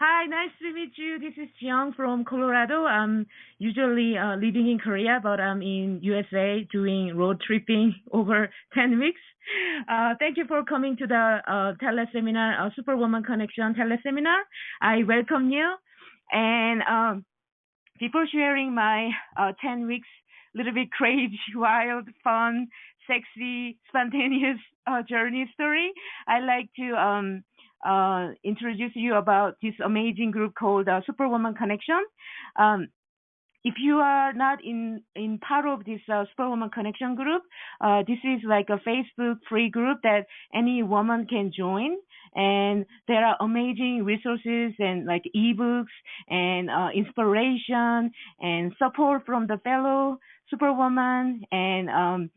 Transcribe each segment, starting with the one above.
Hi, nice to meet you. This is Jiyoung from Colorado. I'm usually living in Korea, but I'm in USA doing road tripping over 10 weeks. Thank you for coming to the teleseminar, Superwoman Connection teleseminar. I welcome you. And before sharing my 10 weeks, little bit crazy, wild, fun, sexy, spontaneous journey story, I like to introduce you about this amazing group called Superwoman Connection. Um, if you are not in part of this Superwoman Connection group, this is like a Facebook free group that any woman can join, and there are amazing resources and like ebooks and inspiration and support from the fellow Superwoman. And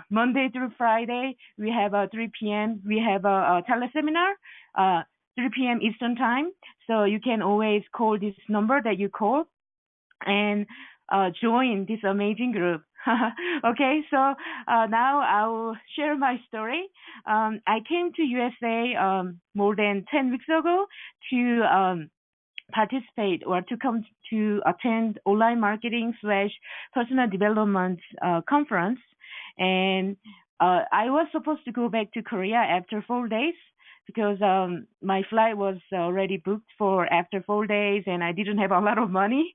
Monday through Friday we have a 3 p.m. We have a teleseminar. 3 p.m. Eastern time, so you can always call this number that you call and join this amazing group. Okay, so now I'll share my story. I came to USA more than 10 weeks ago to participate or to come to attend online marketing slash personal development conference. And I was supposed to go back to Korea after 4 days because my flight was already booked for after 4 days, and I didn't have a lot of money,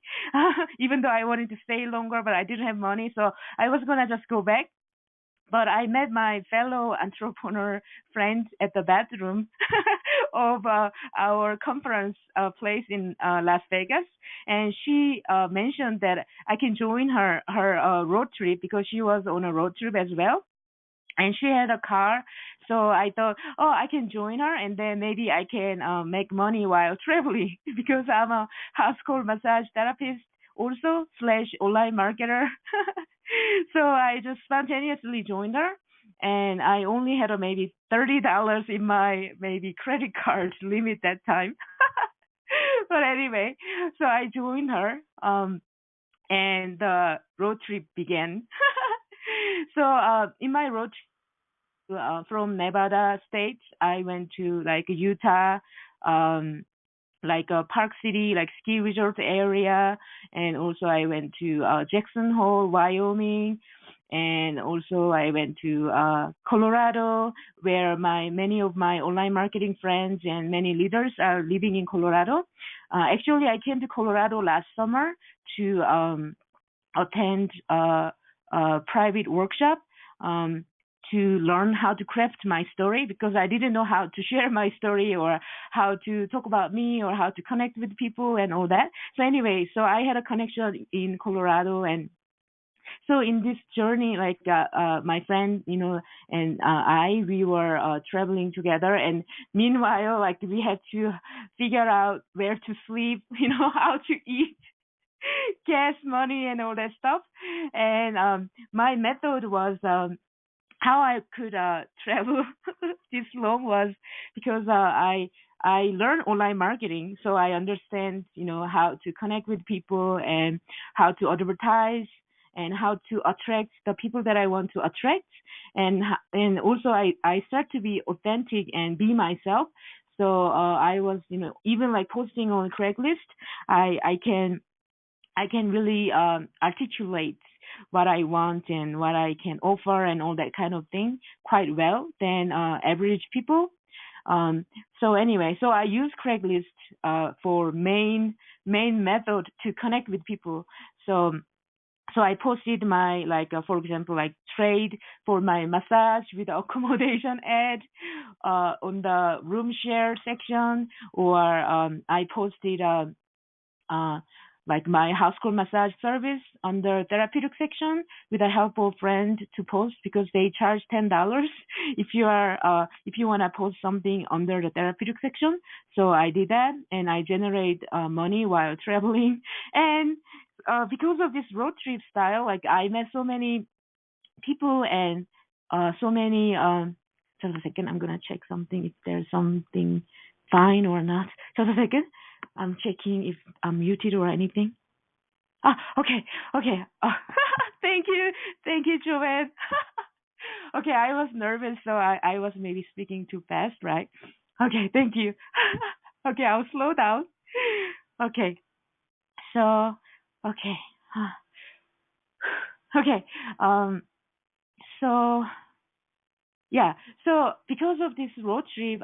even though I wanted to stay longer, but I didn't have money, so I was gonna just go back. But I met my fellow entrepreneur friends at the bathroom of our conference place in Las Vegas, and she mentioned that I can join her road trip because she was on a road trip as well, and she had a car. So I thought, oh, I can join her, and then maybe I can make money while traveling because I'm a house call massage therapist also slash online marketer. So I just spontaneously joined her, and I only had maybe $30 in my maybe credit card limit that time. But anyway, so I joined her, and the road trip began. So in my road from Nevada State, I went to like Utah, like a Park City, like ski resort area, and also I went to Jackson Hole, Wyoming, and also I went to Colorado, where my many of my online marketing friends and many leaders are living in Colorado. Actually, I came to Colorado last summer to attend a private workshop. To learn how to craft my story because I didn't know how to share my story or how to talk about me or how to connect with people and all that. So anyway, so I had a connection in Colorado, and so in this journey, like my friend, and we were traveling together, and meanwhile, like we had to figure out where to sleep, how to eat, gas money and all that stuff. And my method was how I could travel this long was because I learned online marketing, so I understand how to connect with people and how to advertise and how to attract the people that I want to attract, and also I start to be authentic and be myself. So I was even like posting on Craigslist, I can really articulate what I want and what I can offer and all that kind of thing quite well than average people. So anyway, so I use Craigslist for main method to connect with people. So I posted my for example like trade for my massage with accommodation ad on the room share section, or I posted uh, like my house call massage service under therapeutic section with the help of friend to post because they charge $10 if you want to post something under the therapeutic section. So I did that, and I generate money while traveling. And because of this road trip style, like I met so many people and so many. Just a second, I'm gonna check something if there's something fine or not. Just a second. I'm checking if I'm muted or anything. Okay, okay. Thank you, Joanne. Okay, I was nervous, so I was maybe speaking too fast, right? Okay, thank you. Okay, I'll slow down. Okay. So, okay. Okay. Um, so yeah. So because of this road trip,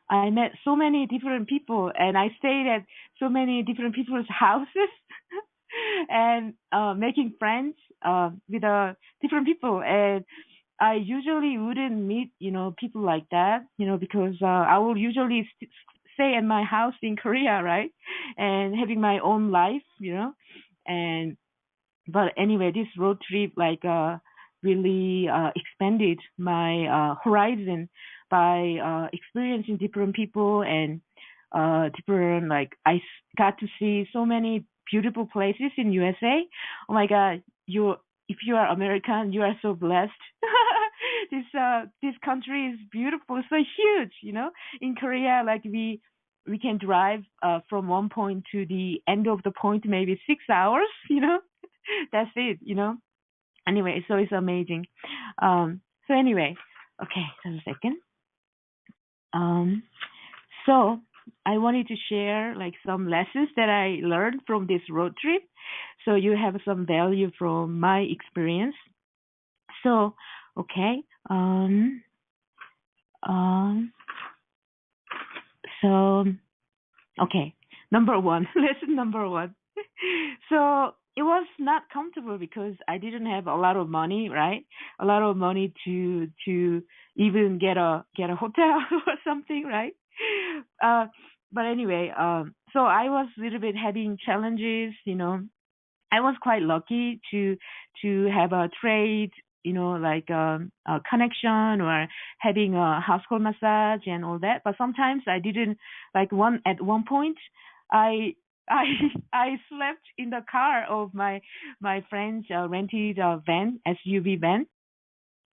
I met so many different people, and I stayed at so many different people's houses, and making friends with different people. And I usually wouldn't meet, people like that, because I will usually stay at my house in Korea, right, and having my own life, and but anyway, this road trip really expanded my horizon by experiencing different people and different got to see so many beautiful places in USA. Oh my God, you if you are American, you are so blessed. This country is beautiful, so huge. In Korea, like we can drive from one point to the end of the point, maybe 6 hours. That's it. Anyway, so it's amazing. So anyway, okay, just a second. Um, so I wanted to share like some lessons that I learned from this road trip, so you have some value from my experience. So, okay. Um, so okay, number one, lesson number one. So it was not comfortable because I didn't have a lot of money, right? A lot of money to even get a hotel or something, right? Uh, but anyway, so I was a little bit having challenges. I was quite lucky to have a trade, like a connection or having a household massage and all that. But sometimes I didn't. Like at one point, I I I slept in the car of my friend's rented van, SUV van,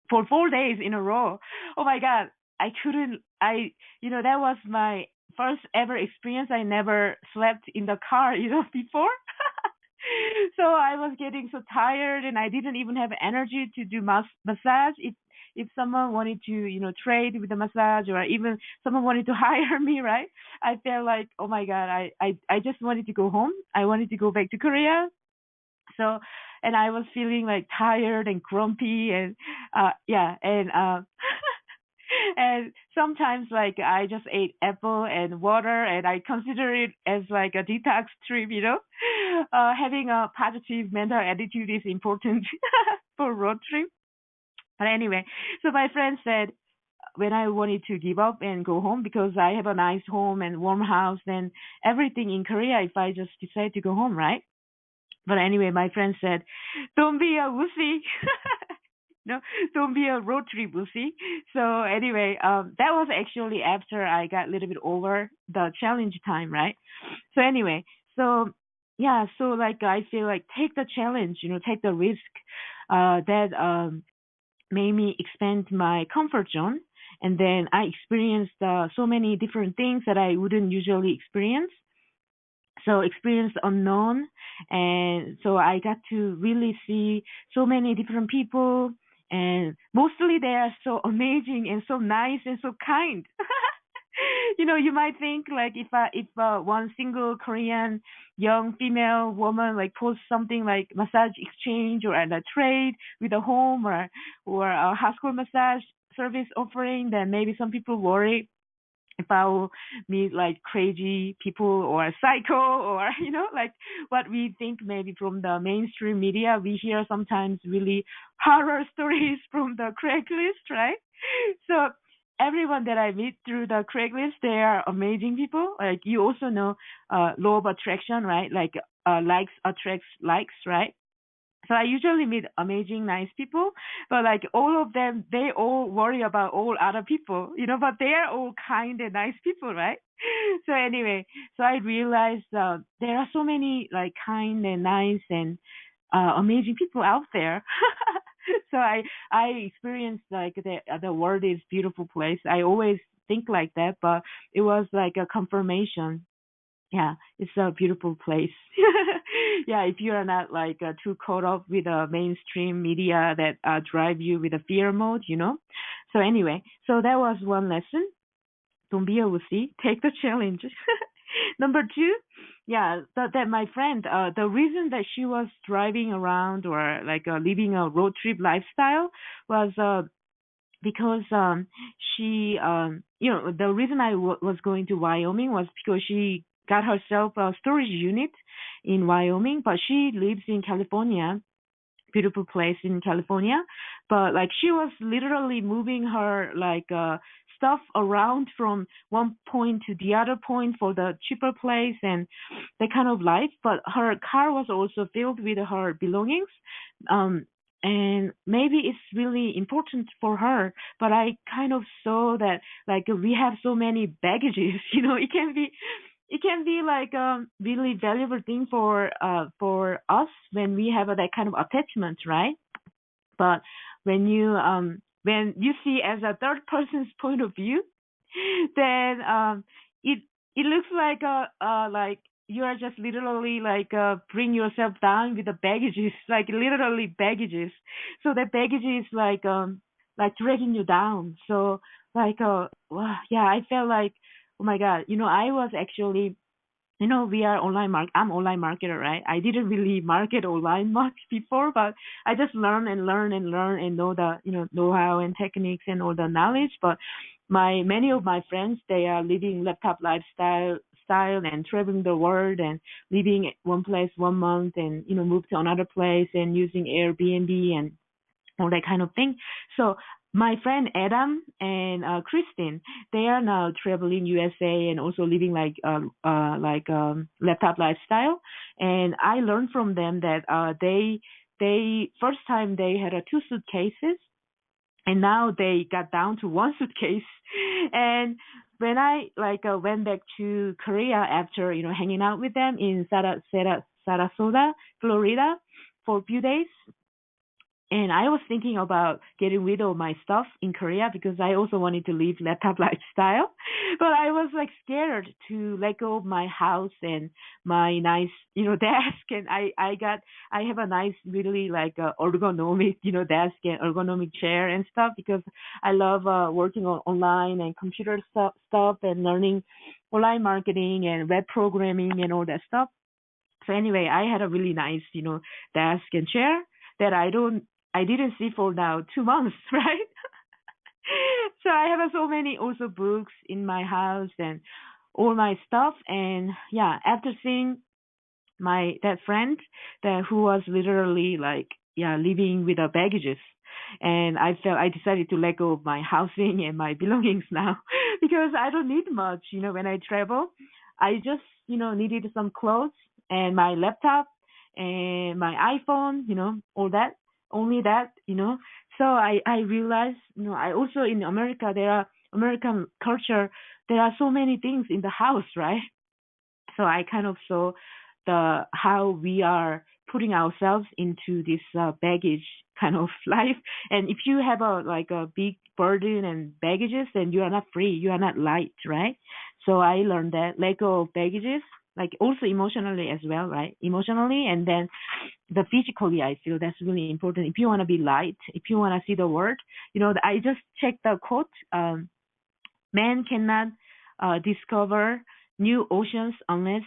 for 4 days in a row. Oh my God, I couldn't. That was my first ever experience. I never slept in the car, before. So I was getting so tired, and I didn't even have energy to do massage. If someone wanted to, trade with the massage, or even someone wanted to hire me, right? I felt like, oh my God, I just wanted to go home. I wanted to go back to Korea. So, and I was feeling like tired and grumpy, and yeah, and and sometimes like I just ate apple and water, and I consider it as like a detox trip. Having a positive mental attitude is important for road trip. But anyway, so my friend said when I wanted to give up and go home, because I have a nice home and warm house and everything in Korea, if I just decide to go home, right? But anyway, my friend said, "Don't be a wussy." No, don't be a road trip wussy. So anyway, that was actually after I got a little bit over the challenge time, right? So anyway, so yeah, so like I feel like take the challenge, take the risk. That made me expand my comfort zone, and then I experienced so many different things that I wouldn't usually experience. So experience unknown, and so I got to really see so many different people, and mostly they are so amazing and so nice and so kind. You might think like if one single Korean young female woman like posts something like massage exchange or a trade with a home or a household massage service offering, then maybe some people worry if I will meet like crazy people or psycho, or like what we think maybe from the mainstream media. We hear sometimes really horror stories from the Craigslist, right? So everyone that I meet through the Craigslist, they are amazing people. Like you also know law of attraction, right? Like likes attracts likes, right? So I usually meet amazing, nice people, but like all of them, they all worry about all other people, but they are all kind and nice people, right? So anyway, so I realized there are so many like kind and nice and amazing people out there. So I experienced like the world is beautiful place. I always think like that, but it was like a confirmation. Yeah, it's a beautiful place. Yeah, if you are not like too caught up with the mainstream media that drive you with a fear mode. So anyway, so that was one lesson. Don't be a wussy. Take the challenge. Number two, yeah, that my friend, the reason that she was driving around or like living a road trip lifestyle was because she the reason I was going to Wyoming was because she got herself a storage unit in Wyoming, but she lives in California, beautiful place in California. But like she was literally moving her like stuff around from one point to the other point for the cheaper place and that kind of life. But her car was also filled with her belongings. Um and maybe it's really important for her, but I kind of saw that like we have so many baggages, it can be like really valuable thing for us when we have that kind of attachment, right? But when you see as a third person's point of view, then it it looks like you are just literally like bring yourself down with the baggages, like literally baggages. So the baggage is like dragging you down. So wow, yeah, I felt like, oh my god, I was actually, we are I'm online marketer, right? I didn't really market online much before, but I just learn and learn and learn and know the, know-how and techniques and all the knowledge. But many of my friends, they are living laptop style and traveling the world and living at one place 1 month and, move to another place and using Airbnb and all that kind of thing. So my friend Adam and Christine, they are now traveling USA and also living laptop lifestyle. And I learned from them that they first time they had two suitcases, and now they got down to one suitcase. And when I went back to Korea after hanging out with them in Sarasota, Florida, for a few days, and I was thinking about getting rid of my stuff in Korea because I also wanted to live laptop lifestyle. But I was like scared to let go of my house and my nice, desk. And I have a nice, really like ergonomic, desk and ergonomic chair and stuff because I love working online and computer stuff and learning online marketing and web programming and all that stuff. So anyway, I had a really nice, desk and chair that I didn't see for now 2 months, right? So I have so many also books in my house and all my stuff. And yeah, after seeing that friend that who was literally like, yeah, living with her baggages, and I decided to let go of my housing and my belongings now because I don't need much, when I travel. I just, needed some clothes and my laptop and my iPhone, all that, only that, So I realized, I also in America, there are American culture, there are so many things in the house, right? So I kind of saw the how we are putting ourselves into this baggage kind of life. And if you have a big burden and baggages, then you are not free, you are not light, right? So I learned that let go of baggages, like also emotionally as well, right? Emotionally, and then the physically, I feel that's really important. If you want to be light, if you want to see the world, I just checked the quote. Man cannot discover new oceans unless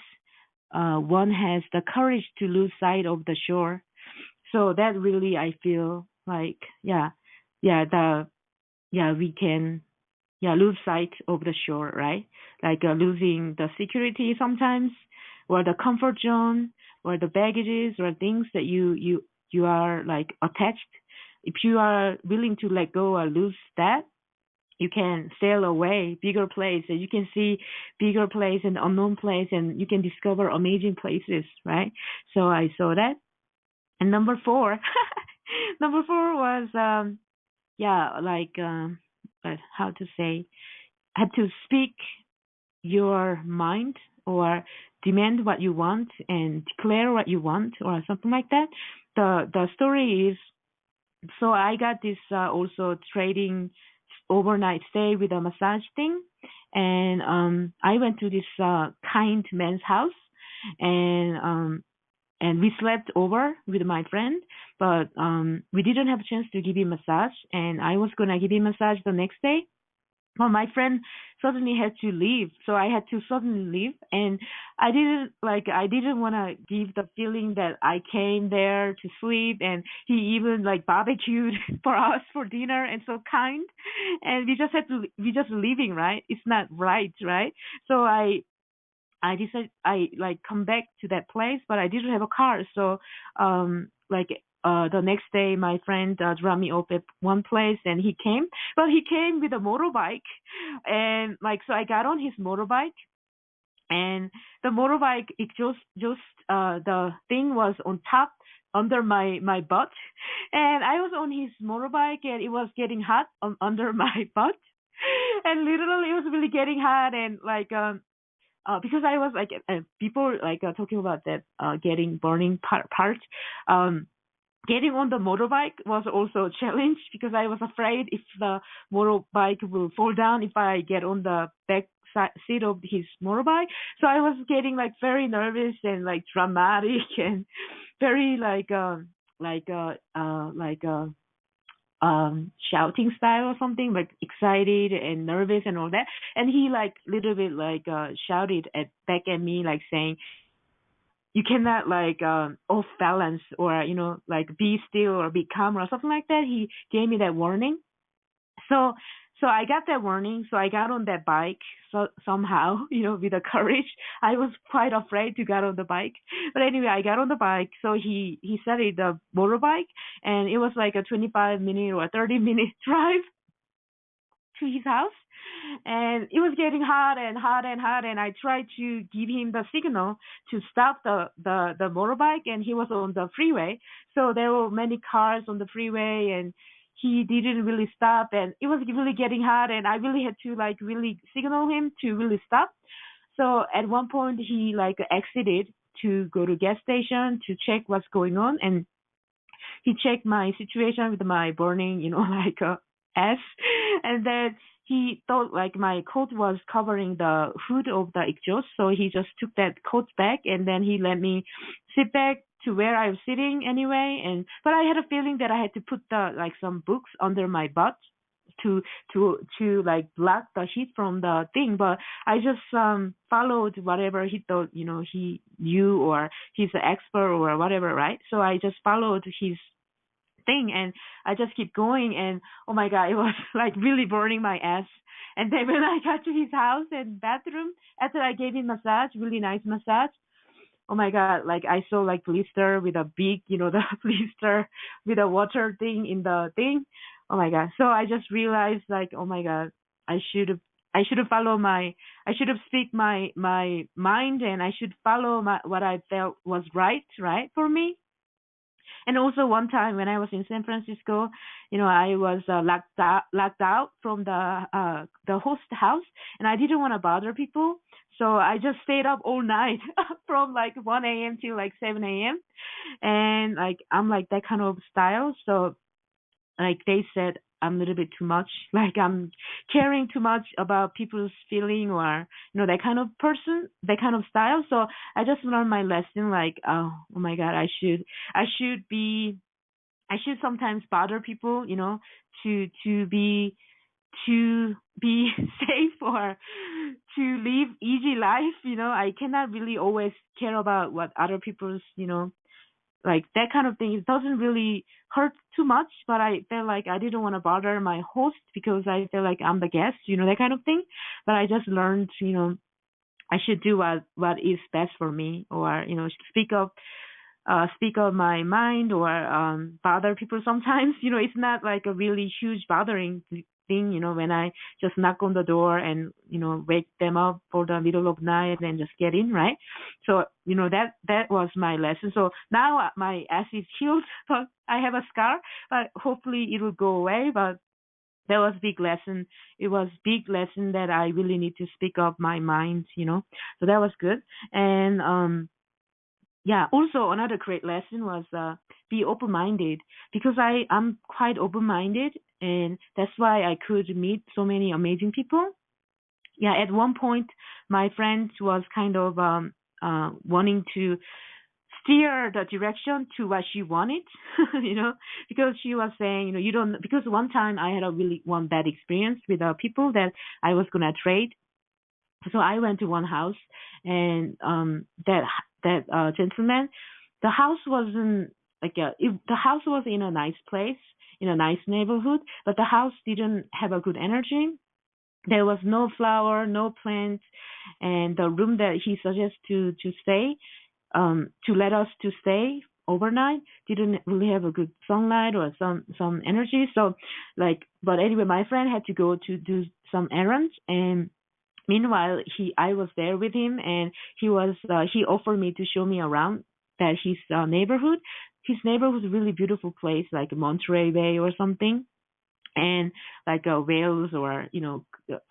one has the courage to lose sight of the shore. So that really, I feel like, we can, lose sight of the shore, right? Like losing the security sometimes, or the comfort zone, or the baggages, or things that you are like attached. If you are willing to let go or lose that, you can sail away bigger place and you can see bigger place and unknown place and you can discover amazing places, right? So I saw that. And number four, number four was how to say, had to speak your mind or demand what you want and declare what you want or something like that. The story is, so I got this also trading overnight stay with a massage thing, and I went to this kind man's house, and we slept over with my friend, but we didn't have a chance to give him massage, and I was gonna give him massage the next day. Well, my friend suddenly had to leave. So I had to suddenly leave, and I didn't want to give the feeling that I came there to sleep, and he even like barbecued for us for dinner and so kind, and we just leaving, right? It's not right, right? So I decided I like come back to that place, but I didn't have a car. So, like, the next day, my friend dropped me off at one place, and he came. But he came with a motorbike, and like, so I got on his motorbike, and the motorbike, it the thing was on top under my butt, and I was on his motorbike, and it was getting hot under my butt, and literally it was really getting hot, and like because I was like people like talking about that getting burning part. Um, Getting on the motorbike was also a challenge because I was afraid if the motorbike will fall down if I get on the back seat of his motorbike. So I was getting like very nervous and like dramatic and very like shouting style or something, like excited and nervous and all that. And he like little bit like shouted at back at me like saying, you cannot like off balance or like be still or be calm or something like that. He gave me that warning. So so I got that warning. So I got on that bike. So somehow, with the courage, I was quite afraid to get on the bike. But anyway, I got on the bike. So he started the motorbike, and it was like a 25-minute or a 30-minute drive to his house, and it was getting hot and hot and hot, and I tried to give him the signal to stop the motorbike, and he was on the freeway, so there were many cars on the freeway, and he didn't really stop, and it was really getting hot, and I really had to like really signal him to really stop. So at one point he like exited to go to gas station to check what's going on, and he checked my situation with my burning, like ass, and then he thought like my coat was covering the hood of the exhaust, so he just took that coat back, and then he let me sit back to where I was sitting anyway. And but I had a feeling that I had to put the like some books under my butt to like block the heat from the thing, but I just followed whatever he thought he knew, or he's an expert or whatever, right? So I just followed his thing, and I just keep going, and oh my god, it was like really burning my ass. And then when I got to his house and bathroom, after I gave him massage, really nice massage, oh my god, like I saw like blister with a big, the blister with a water thing in the thing. Oh my god. So I just realized like, oh my god, I should have I should have followed my I should have speak my mind, and I should follow what I felt was right for me. And also one time when I was in San Francisco, I was locked out from the host house, and I didn't want to bother people, so I just stayed up all night from like 1 a.m. till like 7 a.m. And like I'm like that kind of style, so like they said I'm a little bit too much, like I'm caring too much about people's feeling, or that kind of person, that kind of style. So I just learned my lesson, like oh my god, I should sometimes bother people, to be safe, or to live easy life. I cannot really always care about what other people's, like that kind of thing. It doesn't really hurt too much, but I felt like I didn't want to bother my host because I feel like I'm the guest, that kind of thing. But I just learned, I should do what is best for me, or speak of my mind, or bother people sometimes. It's not like a really huge bothering thing, when I just knock on the door and, wake them up for the middle of night and just get in, right? So, that was my lesson. So now my ass is healed, but I have a scar, but hopefully it will go away. But that was big lesson. It was big lesson that I really need to speak up my mind, So that was good. And yeah, also another great lesson was be open minded, because I'm quite open minded, and that's why I could meet so many amazing people. Yeah, at one point my friend was kind of wanting to steer the direction to what she wanted, because she was saying, you don't, because one time I had a really one bad experience with people that I was gonna trade. So I went to one house, and that gentleman, the house wasn't the house was in a nice place, in a nice neighborhood, but the house didn't have a good energy. There was no flower, no plants, and the room that he suggested to stay, to let us to stay overnight, didn't really have a good sunlight or some energy. So, but anyway, my friend had to go to do some errands, and meanwhile, I was there with him, and he offered me to show me around that his neighborhood. His neighborhood was a really beautiful place, like Monterey Bay or something, and like Wales, or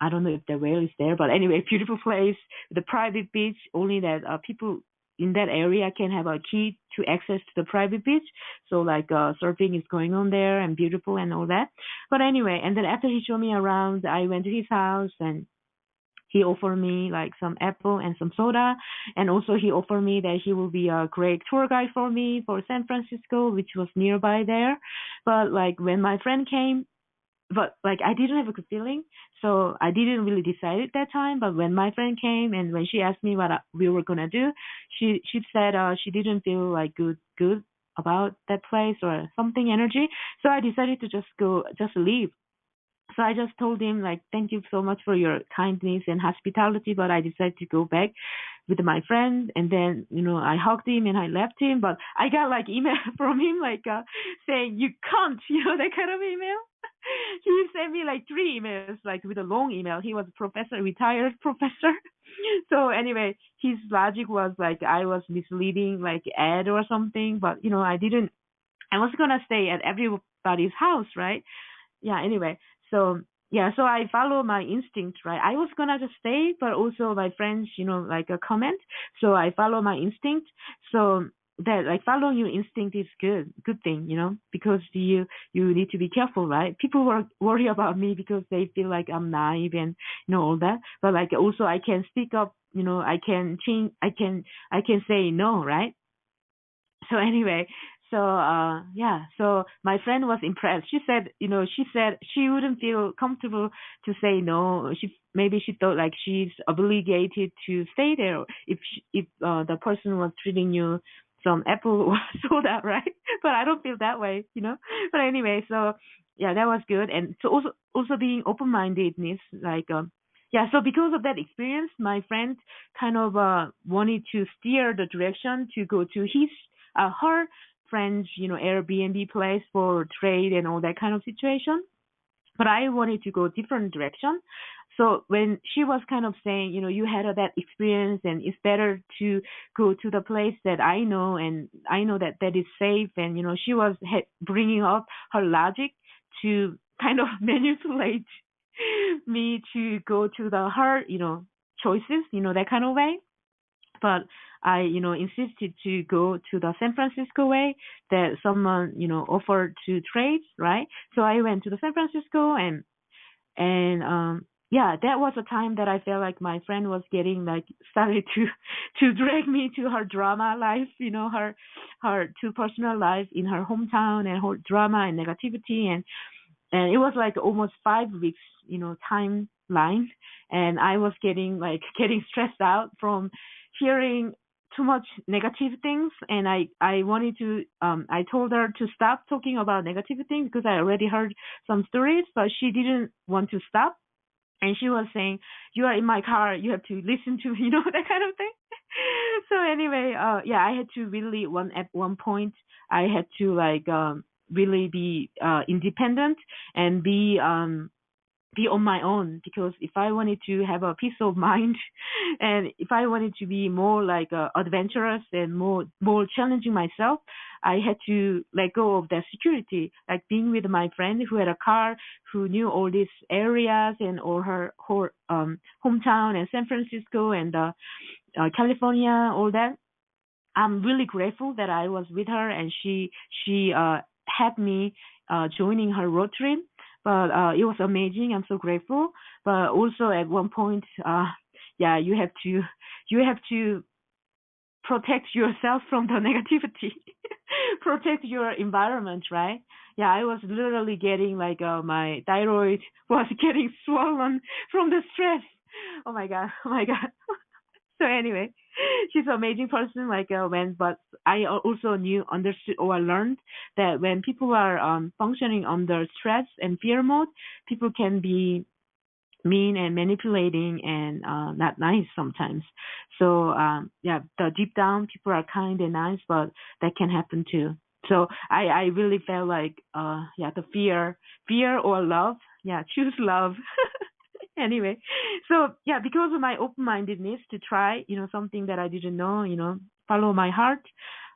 I don't know if the whale is there, but anyway, beautiful place, the private beach. Only that people in that area can have a key to access to the private beach. So surfing is going on there, and beautiful and all that. But anyway, and then after he showed me around, I went to his house, and he offered me like some apple and some soda, and also he offered me that he will be a great tour guide for me for San Francisco, which was nearby there. But when my friend came, but I didn't have a good feeling, so I didn't really decide at that time. But when my friend came, and when she asked me what we were gonna do, she said she didn't feel good about that place or something energy. So I decided to just leave. So I just told him thank you so much for your kindness and hospitality, but I decided to go back with my friend. And then I hugged him and I left him. But I got email from him saying you can't, that kind of email. He sent me three emails with a long email. He was a professor, retired professor. So anyway, his logic was I was misleading ad or something. But I didn't. I was gonna stay at everybody's house, right? Yeah, anyway, so yeah, so I follow my instinct, right? I was gonna just stay, but also my friends, a comment. So I follow my instinct. So that following your instinct is good thing, because you need to be careful, right? People worry about me because they feel like I'm naive and all that. But also I can speak up, I can change, I can say no, right? So anyway, so yeah, so my friend was impressed. She said she wouldn't feel comfortable to say no. Maybe she thought she's obligated to stay there if the person was treating you some apple or soda, right? But I don't feel that way. But anyway, so yeah, that was good. And so also being open mindedness, yeah, so because of that experience, my friend kind of wanted to steer the direction to go to her friend's, Airbnb place for trade and all that kind of situation. But I wanted to go different direction. So when she was kind of saying, you had that experience and it's better to go to the place that I know, and I know that is safe, and she was bringing up her logic to kind of manipulate me to go to her, choices, that kind of way. But I, insisted to go to the San Francisco way that someone, offered to trade, right? So I went to the San Francisco, and yeah, that was a time that I felt like my friend was getting started to drag me to her drama life, her too personal life in her hometown, and her drama and negativity, and it was almost 5 weeks, timeline, and I was getting stressed out from hearing too much negative things, and I wanted to I told her to stop talking about negative things because I already heard some stories, but she didn't want to stop, and she was saying, "You are in my car, you have to listen to me," that kind of thing. So anyway, yeah, I had to really at one point I had to really be independent and be on my own, because if I wanted to have a peace of mind and if I wanted to be more adventurous and more challenging myself, I had to let go of that security, being with my friend who had a car, who knew all these areas and all her hometown and San Francisco and California, all that. I'm really grateful that I was with her, and she had me joining her road trip. But it was amazing. I'm so grateful. But also at one point, yeah, you have to protect yourself from the negativity, protect your environment, right? Yeah, I was literally getting like my thyroid was getting swollen from the stress. Oh my god, oh my god. So anyway, she's an amazing person. Like but I also understood, or I learned that when people are functioning under stress and fear mode, people can be mean and manipulating and not nice sometimes. So yeah, the deep down people are kind and nice, but that can happen too. So I really felt like yeah, the fear or love. Yeah, choose love. Anyway, so yeah, because of my open mindedness to try, something that I didn't know, follow my heart,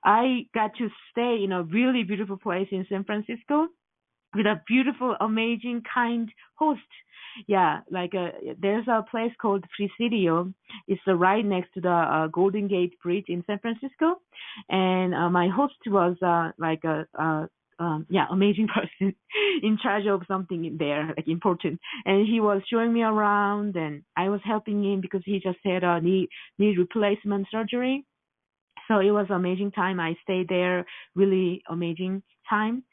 I got to stay in a really beautiful place in San Francisco with a beautiful, amazing, kind host. Yeah, like there's a place called Presidio. It's right next to the Golden Gate Bridge in San Francisco, and my host was like a yeah, amazing person in charge of something in there, like important. And he was showing me around, and I was helping him because he just had a knee replacement surgery. So it was amazing time. I stayed there, really amazing time.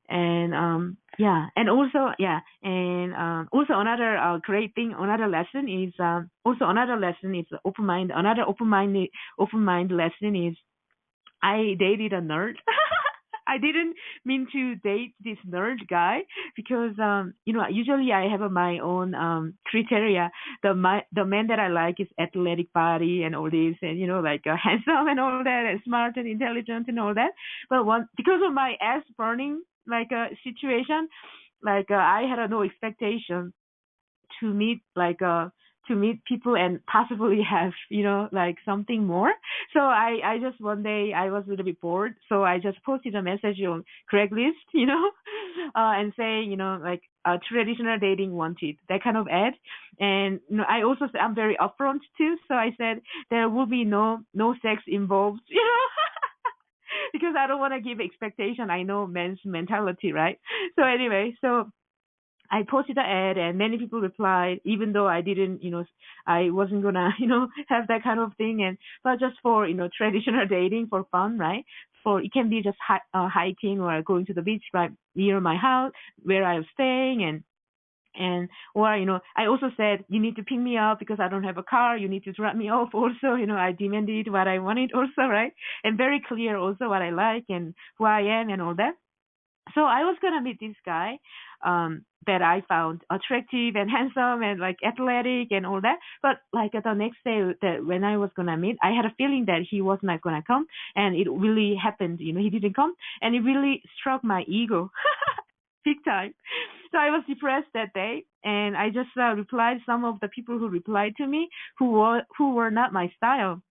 And yeah, and also yeah, and also another great thing, another lesson is open mind. Another open mind lesson is I dated a nerd. I didn't mean to date this nerd guy because usually I have my own criteria. The man that I like is athletic body and all this, and like handsome and all that, and smart and intelligent and all that. But because of my ass burning like situation, like I had no expectation to meet to meet people and possibly have like something more. So I just one day I was a little bit bored, so I just posted a message on Craigslist, and say like traditional dating wanted, that kind of ad. And I also said I'm very upfront too, so I said there will be no sex involved, because I don't want to give expectation. I know men's mentality, right? So anyway, so I posted the ad and many people replied, even though I didn't, I wasn't gonna, have that kind of thing. And but just for, traditional dating for fun, right? For it can be just hiking or going to the beach right near my house where I was staying, and or I also said you need to pick me up because I don't have a car. You need to drop me off. Also, I demanded what I wanted also, right? And very clear also what I like and who I am and all that. So I was gonna meet this guy that I found attractive and handsome and like athletic and all that. But like the next day that when I was gonna meet, I had a feeling that he was not gonna come, and it really happened. He didn't come, and it really struck my ego big time. So I was depressed that day, and I just replied some of the people who replied to me who were not my style.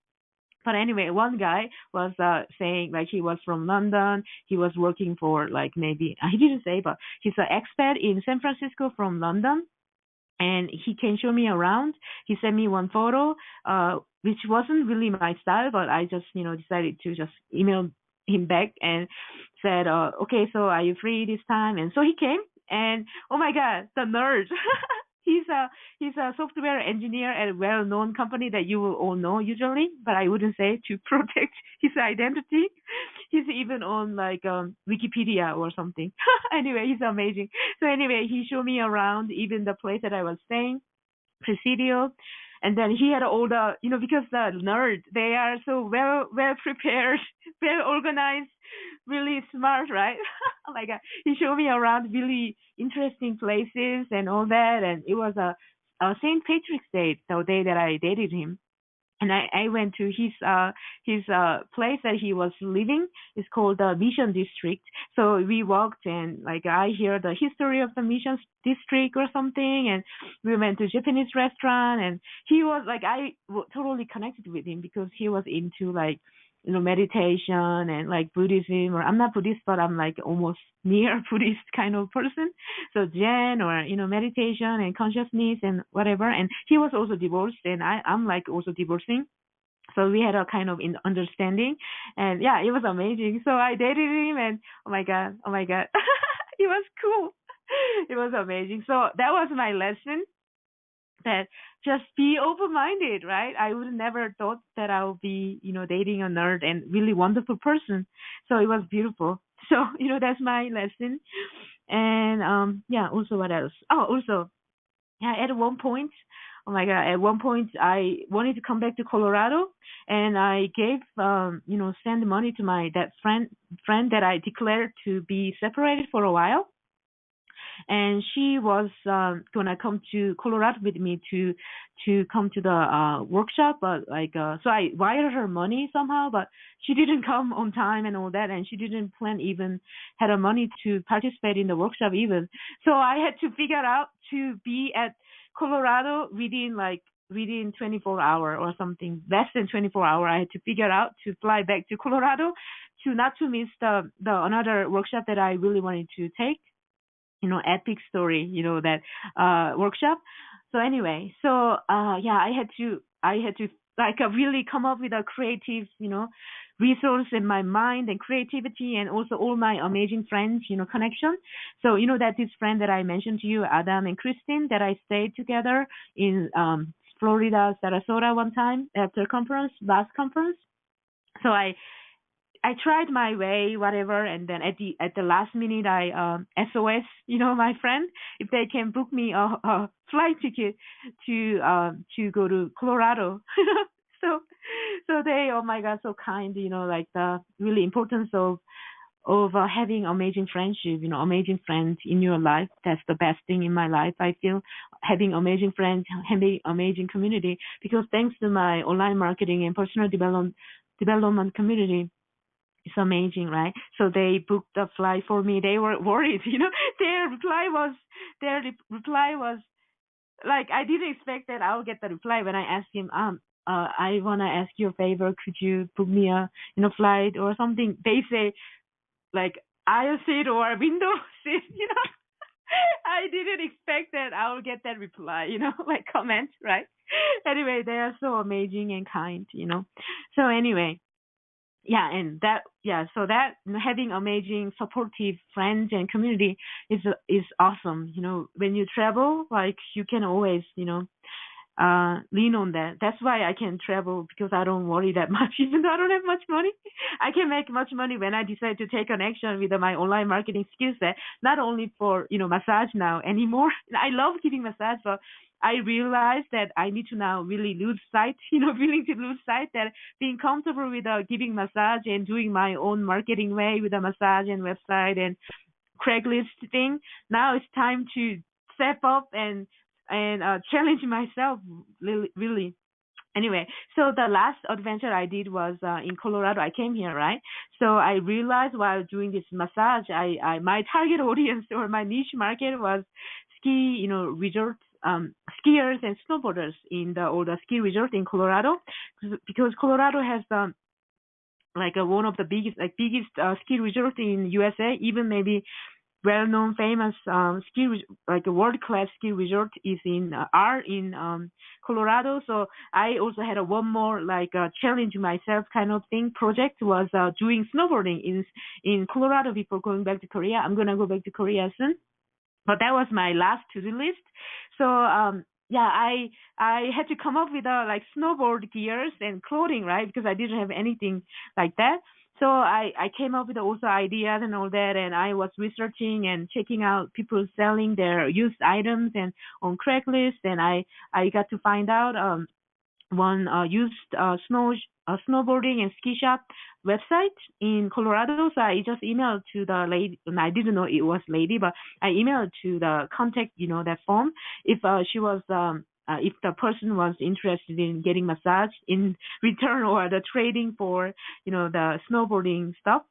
But anyway, one guy was saying like he was from London. He was working for like maybe he didn't say, but he's an expat in San Francisco from London, and he can show me around. He sent me one photo, which wasn't really my style, but I just decided to just email him back and said, okay, so are you free this time? And so he came, and oh my God, the nerd. He's a software engineer at a well-known company that you will all know usually, but I wouldn't say to protect his identity. He's even on like Wikipedia or something. Anyway, he's amazing. So anyway, he showed me around even the place that I was staying, Presidio. And then he had all the, because the nerds, they are so well prepared, well organized, really smart, right? Like he showed me around really interesting places and all that. And it was a St. Patrick's Day, the day that I dated him. And I went to his place that he was living. It's called the Mission District. So we walked, and like I hear the history of the Mission District or something, and we went to Japanese restaurant, and he was like totally connected with him because he was into like meditation and like Buddhism, or I'm not Buddhist, but I'm like almost near Buddhist kind of person. So Zen or, meditation and consciousness and whatever. And he was also divorced, and I'm like also divorcing. So we had a kind of understanding, and yeah, it was amazing. So I dated him, and oh my God, it was cool. It was amazing. So that was my lesson. that just be open-minded, right? I would never thought that I would be, dating a nerd and really wonderful person. So it was beautiful. So, that's my lesson. And yeah, also what else? Oh, also, yeah, at one point, oh my God, at one point I wanted to come back to Colorado, and I gave, send money to my that friend that I declared to be separated for a while, and she was gonna come to Colorado with me to come to the workshop, but so I wired her money somehow, but she didn't come on time and all that, and she didn't plan even had a money to participate in the workshop even. So I had to figure out to be at Colorado within 24 hour or something, less than 24 hour. I had to figure out to fly back to Colorado to not to miss the another workshop that I really wanted to take, epic story, that workshop. So anyway, yeah, I had to really come up with a creative, resource in my mind and creativity, and also all my amazing friends, connection. So that this friend that I mentioned to you, Adam and Christine, that I stayed together in Florida, Sarasota one time after last conference. So I tried my way, whatever, and then at the last minute, I SOS, my friend, if they can book me a flight ticket to go to Colorado. so so they, oh my God, so kind, like the really importance of having amazing friendship, amazing friends in your life. That's the best thing in my life. I feel having amazing friends, having amazing community, because thanks to my online marketing and personal development community, it's amazing, right? So they booked the flight for me. They were worried, Their reply was like, I didn't expect that I would get the reply when I asked him, I wanna ask you a favor. Could you book me a, flight or something? They say like aisle seat or window seat, I didn't expect that I would get that reply, like comment, right? Anyway, they are so amazing and kind, So anyway, yeah, and that, yeah, so that having amazing supportive friends and community is awesome. When you travel, like, you can always, lean on that. That's why I can travel, because I don't worry that much. Even though I don't have much money, I can make much money when I decide to take an action with my online marketing skill set. Not only for, massage now anymore. I love giving massage, but I realize that I need to now really lose sight, willing to lose sight that being comfortable with giving massage and doing my own marketing way with a massage and website and Craigslist thing. Now it's time to step up and challenge myself, really, really. Anyway, so the last adventure I did was in Colorado. I came here, right? So I realized while doing this massage, I my target audience or my niche market was ski, resort skiers and snowboarders in the ski resort in Colorado, because Colorado has one of the biggest ski resort in USA, even maybe well-known, famous like a world-class ski resort is in are in Colorado. So I also had a one more challenge myself kind of thing project was doing snowboarding in Colorado before going back to Korea. I'm gonna go back to Korea soon, but that was my last to-do list. So yeah, I had to come up with snowboard gears and clothing, right? Because I didn't have anything like that. So I came up with also ideas and all that, and I was researching and checking out people selling their used items and on Craigslist, and I got to find out one used snowboarding and ski shop website in Colorado. So I just emailed to the lady, and I didn't know it was lady, but I emailed to the contact, that form, if she was if the person was interested in getting massage in return or the trading for, the snowboarding stuff.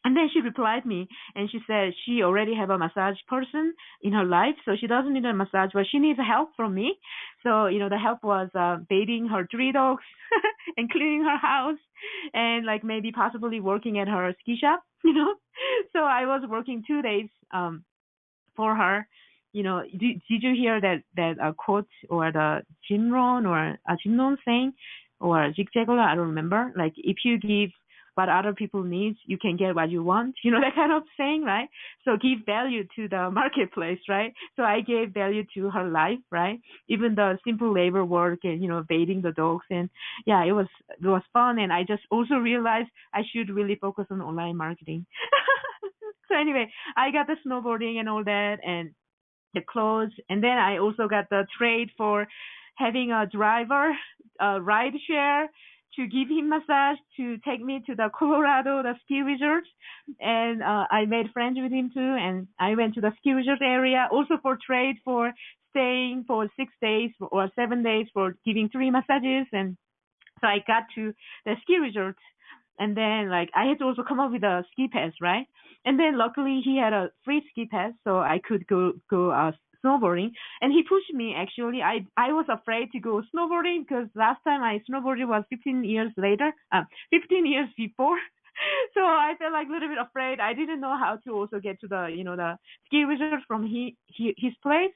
And then she replied me, and she said she already have a massage person in her life, so she doesn't need a massage, but she needs help from me. So, the help was bathing her 3 dogs and cleaning her house, and maybe possibly working at her ski shop, So I was working 2 days for her. Did you hear that quote or the Jim Rohn or Jim Rohn saying or Zig Ziglar? I don't remember. Like, if you give what other people need, you can get what you want. You know, that kind of saying, right? So give value to the marketplace, right? So I gave value to her life, right? Even the simple labor work and, bathing the dogs. And yeah, it was fun. And I just also realized I should really focus on online marketing. So anyway, I got the snowboarding and all that and the clothes. And then I also got the trade for having a driver, ride share to give him massage to take me to the Colorado, the ski resort. And I made friends with him too. And I went to the ski resort area also for trade for staying for 6 days or 7 days for giving 3 massages. And so I got to the ski resort, and then like I had to also come up with a ski pass, right? And then luckily he had a free ski pass, so I could go snowboarding. And he pushed me actually. I was afraid to go snowboarding because last time I snowboarded was 15 years later, 15 years before. So I felt like a little bit afraid. I didn't know how to also get to the ski resort from his place.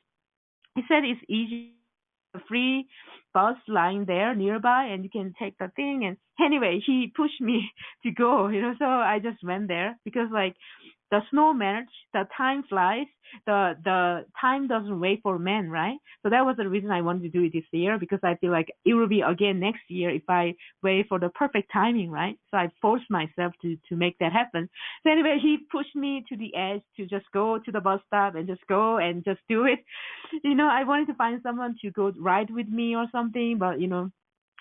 He said it's easy, a free bus lying there nearby, and you can take the thing. And anyway, he pushed me to go, so I just went there because like the snow melts, the time flies, the time doesn't wait for men, right? So that was the reason I wanted to do it this year because I feel like it will be again next year if I wait for the perfect timing, right? So I forced myself to make that happen. So anyway, he pushed me to the edge to just go to the bus stop and just go and just do it. I wanted to find someone to go ride with me or something, but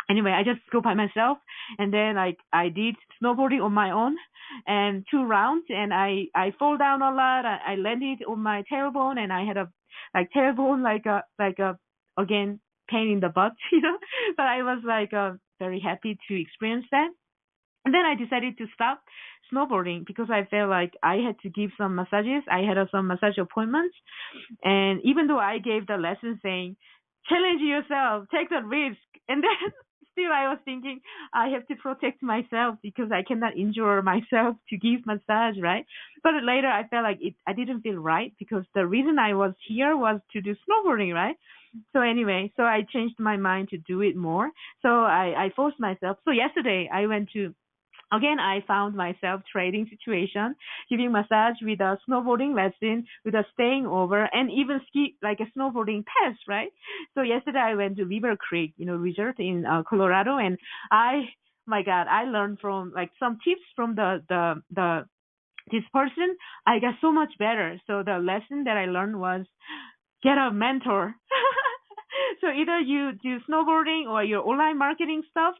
anyway, I just go by myself, and then I did snowboarding on my own, and 2 rounds, and I fall down a lot. I landed on my tailbone, and I had a tailbone like a again pain in the butt, But I was very happy to experience that. And then I decided to stop snowboarding because I felt like I had to give some massages. I had some massage appointments. And even though I gave the lesson saying, challenge yourself, take the risk. And then still I was thinking, I have to protect myself because I cannot injure myself to give massage, right? But later I felt like I didn't feel right because the reason I was here was to do snowboarding, right? So anyway, so I changed my mind to do it more. So I forced myself. So yesterday I went to again, I found myself trading situation, giving massage with a snowboarding lesson, with a staying over, and even ski like a snowboarding pass, right? So yesterday I went to Beaver Creek, resort in Colorado, and my God, I learned from like some tips from the this person. I got so much better. So the lesson that I learned was get a mentor. So either you do snowboarding or your online marketing stuff,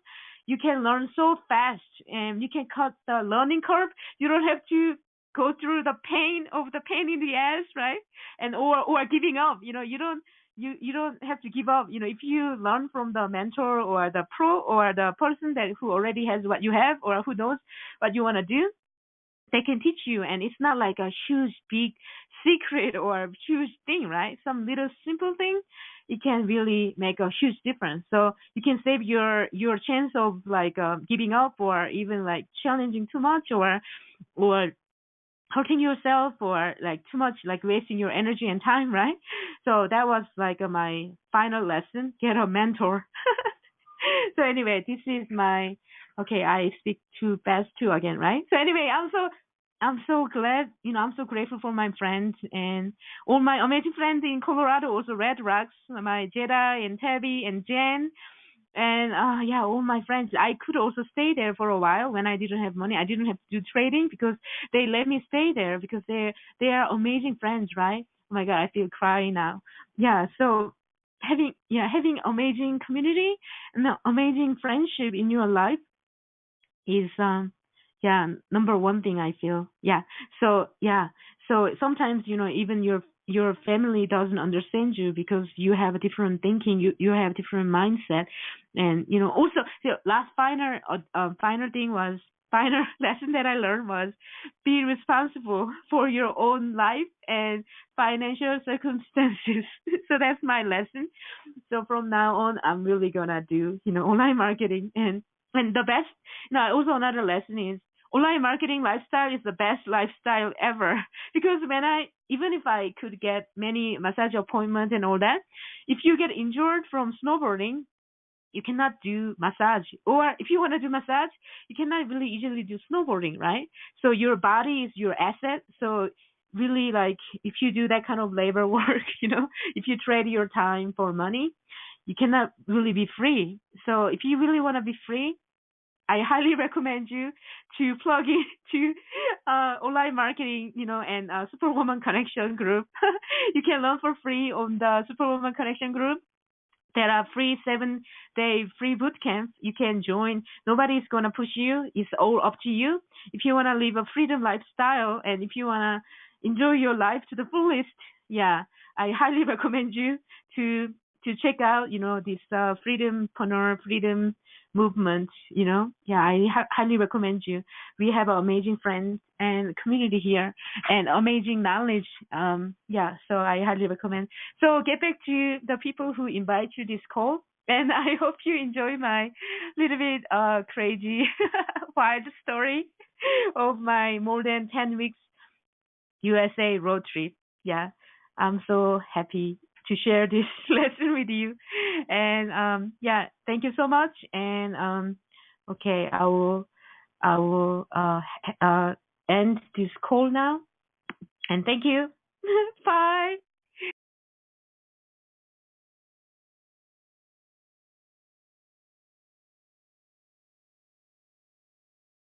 you can learn so fast and you can cut the learning curve. You don't have to go through the pain in the ass, right? And or giving up. You don't have to give up. If you learn from the mentor or the pro or the person who already has what you have or who knows what you want to do, they can teach you, and it's not like a huge big secret or a huge thing, right? Some little simple thing, it can really make a huge difference. So you can save your chance of giving up or even like challenging too much or hurting yourself or like too much like wasting your energy and time, right? So that was like my final lesson: get a mentor. So anyway, this is my okay. I speak too fast too again, right? So anyway, I'm so glad, I'm so grateful for my friends and all my amazing friends in Colorado, also Red Rocks, my Jedi and Tabby and Jen. And yeah, all my friends. I could also stay there for a while when I didn't have money. I didn't have to do trading because they let me stay there because they are amazing friends, right? Oh my God, I feel crying now. Yeah, so having amazing community and amazing friendship in your life is number one thing I feel. So sometimes even your family doesn't understand you because you have a different thinking, you have different mindset. And also the last final thing was final lesson that I learned was be responsible for your own life and financial circumstances. So that's my lesson. So from now on, I'm really gonna do online marketing. And the best, also another lesson is online marketing lifestyle is the best lifestyle ever. Because even if I could get many massage appointments and all that, if you get injured from snowboarding, you cannot do massage. Or if you want to do massage, you cannot really easily do snowboarding, right? So your body is your asset. So really, like, if you do that kind of labor work, if you trade your time for money, you cannot really be free. So if you really want to be free, I highly recommend you to plug in to online marketing, and Superwoman Connection group. You can learn for free on the Superwoman Connection group. There are free 7-day free boot camps you can join. Nobody's gonna push you. It's all up to you. If you wanna live a freedom lifestyle and if you wanna enjoy your life to the fullest, yeah, I highly recommend you to check out, this freedom movement. Yeah, I highly recommend you. We have amazing friends and community here and amazing knowledge. Yeah, so I highly recommend. So get back to the people who invite you this call, and I hope you enjoy my little bit crazy wild story of my more than 10 weeks USA road trip. Yeah, I'm so happy to share this lesson with you. And yeah, thank you so much. And okay, I will end this call now. And thank you. Bye.